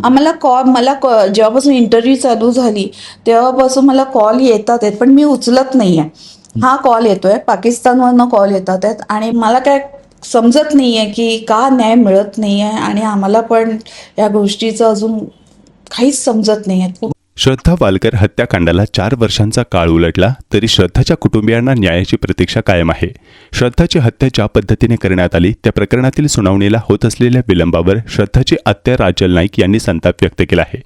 जेव्हापासून इंटरव्ह्यू चालू झाली तेव्हापासून मला कॉल येतात आहेत, पण मी उचलत नाहीये. हा कॉल येतोय, पाकिस्तानवरनं कॉल येतात आहेत आणि मला काय समजत नाहीये की का न्याय मिळत नाहीये आणि आम्हाला पण या गोष्टीचं अजून काहीच समजत नाहीये. श्रद्धा वालकर हत्याकांडाला 4 वर्षांचा काळ उलटला तरी श्रद्धाच्या कुटुंबियांना न्यायाची प्रतीक्षा कायम आहे. श्रद्धाची हत्या ज्या पद्धतीने करण्यात आली त्या प्रकरणातील सुनावणीला होत असलेल्या विलंबावर श्रद्धाची आत्या राजल नाईक यांनी संताप व्यक्त केला आहे.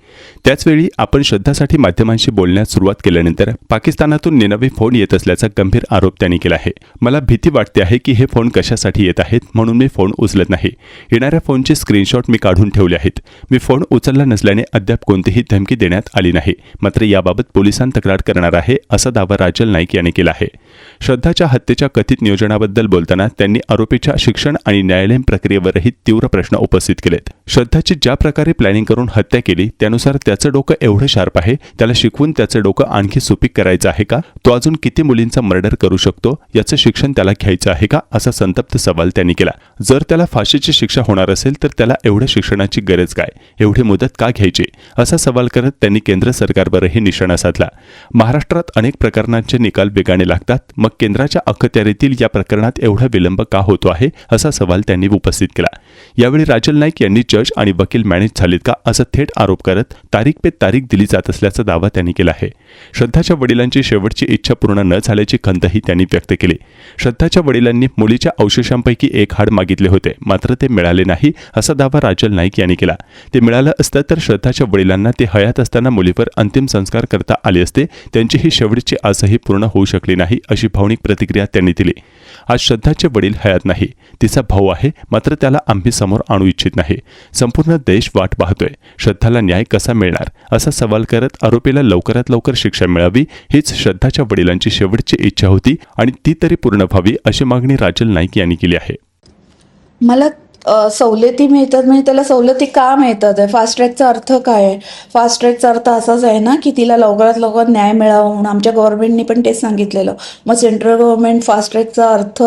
त्याचवेळी आपण श्रद्धासाठी माध्यमांशी बोलण्यास सुरुवात केल्यानंतर पाकिस्तानातून निनवी फोन येत असल्याचा गंभीर आरोप त्यांनी केला आहे. मला भीती वाटते आहे की हे फोन कशासाठी येत आहेत म्हणून मी फोन उचलत नाही. येणाऱ्या फोनचे स्क्रीनशॉट मी काढून ठेवले आहेत. मी फोन उचलला नसल्याने अद्याप कोणतीही धमकी देण्यात आली नाही, मात्र याबाबत पोलिसांत तक्रार करणार आहे असा दावा राजल नाईक यांनी केला आहे. श्रद्धाच्या हत्येच्या कथित नियोजनाबद्दल बोलताना त्यांनी आरोपीच्या शिक्षण आणि न्यायालयीन प्रक्रियेवरही तीव्र प्रश्न उपस्थित केलेत. श्रद्धाची ज्या प्रकारे प्लॅनिंग करून हत्या केली त्यानुसार त्याचं डोकं एवढं शार्प आहे, त्याला शिकवून त्याचं डोकं आणखी सुपीक करायचं आहे का? तो अजून किती मुलींचा मर्डर करू शकतो याचं शिक्षण त्याला घ्यायचं आहे का, असा संतप्त सवाल त्यांनी केला. जर त्याला फाशीची शिक्षा होणार असेल तर त्याला एवढ्या शिक्षणाची गरज काय, एवढी मुदत का घ्यायची, असा सवाल करत त्यांनी केंद्र सरकारवरही निशाणा साधला. महाराष्ट्रात अनेक प्रकरणांचे निकाल वेगाने लागतात, मग केंद्राच्या अखत्यारीतील या प्रकरणात एवढा विलंब का होतो आहे असा सवाल त्यांनी उपस्थित केला. यावेळी राजल नाईक यांनी जज आणि वकील मॅनेज झालेत का असा थेट आरोप करत तारीख पे तारीख दिली जात असल्याचा दावा त्यांनी केला आहे. श्रद्धाच्या वडिलांची शेवटची इच्छा पूर्ण न झाल्याची खंतही त्यांनी व्यक्त केली. श्रद्धाच्या वडिलांनी मुलीच्या अवशेषांपैकी एक हाड मागितले होते, मात्र ते मिळाले नाही असा दावा राजल नाईक यांनी केला. ते मिळालं असतं तर श्रद्धाच्या वडिलांना ते हयात असताना मुलीवर अंतिम संस्कार करता आले असते. त्यांची ही शेवटची आसही पूर्ण होऊ शकली नाही अशी भावनिक प्रतिक्रिया त्यांनी दिली. आज श्रद्धाचे वडील हयात नाही, तिचा भाऊ आहे, मात्र त्याला आम्ही समोर आणू इच्छित नाही. संपूर्ण देश वाट पाहतोय. श्रद्धाला न्याय कसा मिळणार असा सवाल करत आरोपीला लवकरात लवकर शिक्षा मिळावी हीच श्रद्धाच्या वडिलांची शेवटची इच्छा होती आणि ती तरी पूर्ण व्हावी अशी मागणी राजल नाईक यांनी केली आहे. मला सवलती मिळतात म्हणजे त्याला सवलती का मिळतात आहे? फास्ट ट्रॅकचा अर्थ काय आहे? फास्ट ट्रॅकचा अर्थ असाच आहे ना की तिला लवकरात लवकर न्याय मिळावा म्हणून आमच्या गव्हर्नमेंटनी पण तेच सांगितलेलं. मग सेंट्रल गव्हर्नमेंट फास्ट ट्रॅकचा अर्थ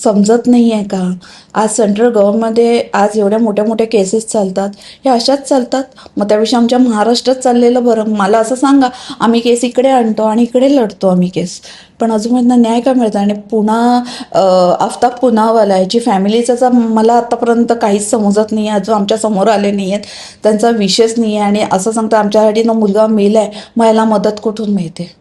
समजत नाही आहे का? आज सेंट्रल गव्हर्नमेंटमध्ये आज एवढ्या मोठ्या मोठ्या केसेस चालतात, हे अशाच चालतात. मग त्याविषयी आमच्या महाराष्ट्रात चाललेलं बरं. मला असं सांगा, आम्ही केस इकडे आणतो आणि इकडे लढतो आम्ही केस, पण अजून न्याय का मिळतं? आणि पुन्हा आफताब पुनावाला याची फॅमिलीचा मला आतापर्यंत काहीच समजत नाही आहे. अजून आमच्या समोर आले नाही आहेत, त्यांचा विषयच नाही आहे. आणि असं सांगतं आमच्यासाठी मुलगा मेला आहे, मग ह्याला मदत कुठून मिळते?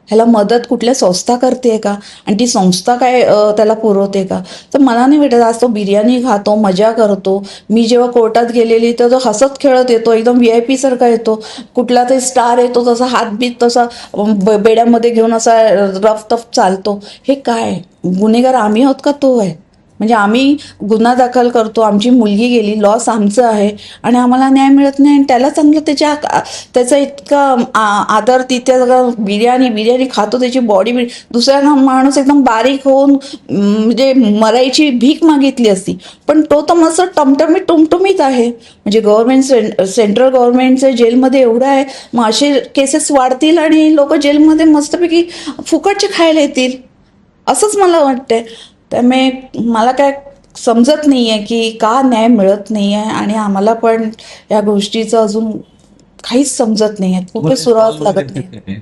ह्याला मदत कुठल्या संस्था करते का? आणि ती संस्था काय त्याला पुरवते का? तर मला नाही भेटत. आज तो बिर्याणी खातो, मजा करतो. मी जेव्हा कोर्टात गेलेली तर तो हसत खेळत येतो, एकदम VIP सारखा येतो. कुठला तरी स्टार येतो तसा हातबीत तसा बेड्यामध्ये घेऊन असा रफ चालतो. हे काय गुन्हेगार आम्ही आहोत का तो आहे? म्हणजे आम्ही गुन्हा दाखल करतो, आमची मुलगी गेली, लॉस आमचं आहे आणि आम्हाला न्याय मिळत नाही. आणि त्याला चांगलं त्याचा इतका आदर, तिथे बिर्याणी खातो, त्याची बॉडी दुसऱ्या माणूस एकदम बारीक होऊन म्हणजे मरायची भीक मागितली असती, पण तो तर मस्त टमटमीत आहे. म्हणजे सेंट्रल गव्हर्नमेंटचे जेलमध्ये एवढं आहे, मग असे केसेस वाढतील आणि लोक जेलमध्ये मस्तपैकी फुकटचे खायला येतील असंच मला वाटतंय. त्यामुळे मला काय समजत नाही आहे की का न्याय मिळत नाही आहे आणि आम्हाला पण या गोष्टीचं अजून काहीच समजत नाही आहे. कुठे सुरुवात लागत नाही.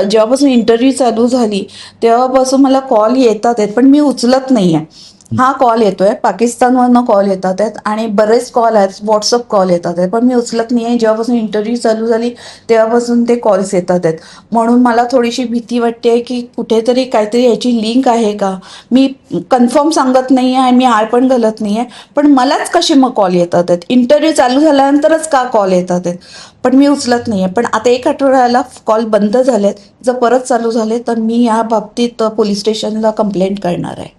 जेव्हापासून इंटरव्ह्यू चालू झाली तेव्हापासून मला कॉल येतात आहेत, पण मी उचलत नाही आहे. हा कॉल येतोय, पाकिस्तानवरनं कॉल येतात आहेत आणि बरेच कॉल आहेत, व्हॉट्सअप कॉल येतात आहेत, पण मी उचलत नाही आहे. जेव्हापासून इंटरव्ह्यू चालू झाली तेव्हापासून ते कॉल्स येतात आहेत. म्हणून मला थोडीशी भीती वाटते की कुठेतरी काहीतरी याची लिंक आहे का? मी कन्फर्म सांगत नाही आहे आणि मी आळ पण घालत नाही आहे, पण मलाच कसे मग कॉल येतात आहेत? इंटरव्ह्यू चालू झाल्यानंतरच का कॉल येतात आहेत? पण मी उचलत नाही आहे. पण आता 1 आठवड्याला कॉल बंद झालेत. जर परत चालू झाले तर मी या बाबतीत पोलीस स्टेशनला कंप्लेंट करणार आहे.